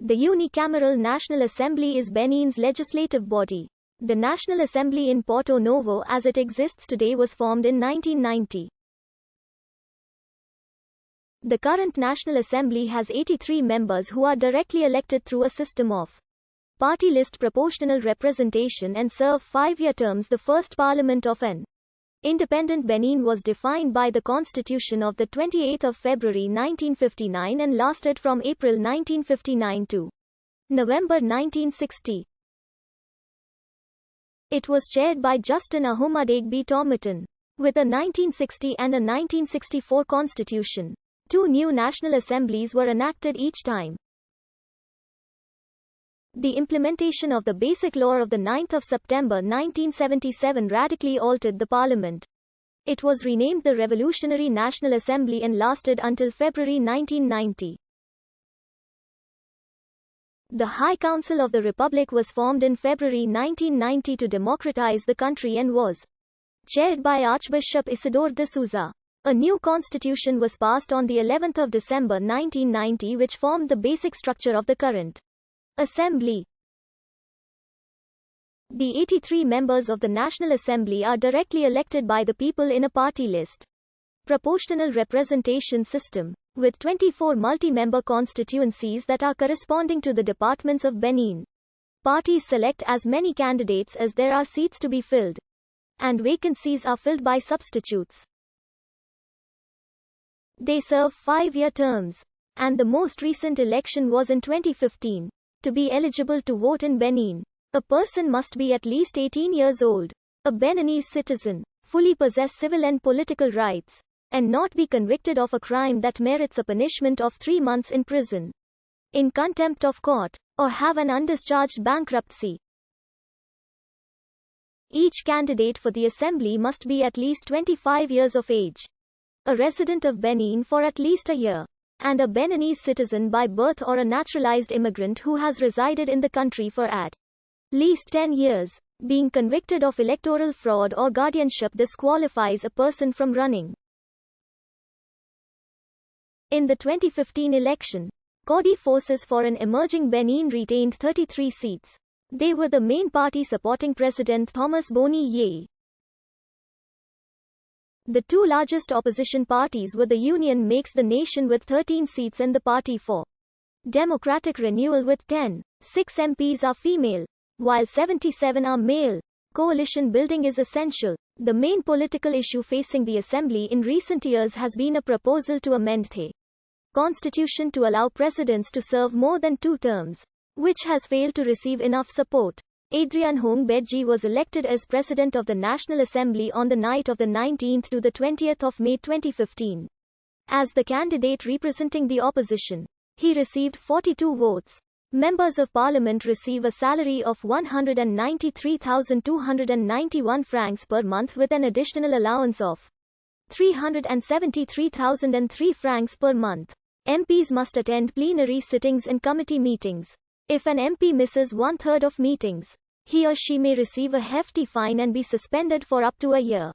The unicameral National Assembly is Benin's legislative body. The National Assembly in Porto Novo as it exists today was formed in 1990. The current National Assembly has 83 members who are directly elected through a system of party list proportional representation and serve 5-year terms. The first parliament of an independent Benin was defined by the Constitution of 28 February 1959 and lasted from April 1959 to November 1960. It was chaired by Justin Ahumadegbe Tomiton. With a 1960 and a 1964 constitution, 2 new national assemblies were enacted each time. The implementation of the Basic Law of 9 September 1977 radically altered the parliament. It was renamed the Revolutionary National Assembly and lasted until February 1990. The High Council of the Republic was formed in February 1990 to democratize the country and was chaired by Archbishop Isidore de Souza. A new constitution was passed on the 11th of December 1990 which formed the basic structure of the current Assembly. The 83 members of the National Assembly are directly elected by the people in a party list proportional representation system, with 24 multi-member constituencies that are corresponding to the departments of Benin. Parties select as many candidates as there are seats to be filled, and vacancies are filled by substitutes. They serve 5-year terms, and the most recent election was in 2015. To be eligible to vote in Benin, a person must be at least 18 years old, a Beninese citizen, fully possess civil and political rights, and not be convicted of a crime that merits a punishment of 3 months in prison, in contempt of court, or have an undischarged bankruptcy. Each candidate for the assembly must be at least 25 years of age, a resident of Benin for at least a year, and a Beninese citizen by birth or a naturalized immigrant who has resided in the country for at least 10 years. Being convicted of electoral fraud or guardianship disqualifies a person from running. In the 2015 election, Coady Forces for an Emerging Benin retained 33 seats. They were the main party supporting President Thomas Boni Yayi. The 2 largest opposition parties were the Union Makes the Nation with 13 seats and the Party for Democratic Renewal with 10. 6 MPs are female, while 77 are male. Coalition building is essential. The main political issue facing the Assembly in recent years has been a proposal to amend the Constitution to allow presidents to serve more than 2 terms, which has failed to receive enough support. Adrian Hong Bedji was elected as President of the National Assembly on the night of the 19th to the 20th of May 2015. As the candidate representing the opposition, he received 42 votes. Members of Parliament receive a salary of 193,291 francs per month with an additional allowance of 373,003 francs per month. MPs must attend plenary sittings and committee meetings. If an MP misses 1/3 of meetings, he or she may receive a hefty fine and be suspended for up to a year.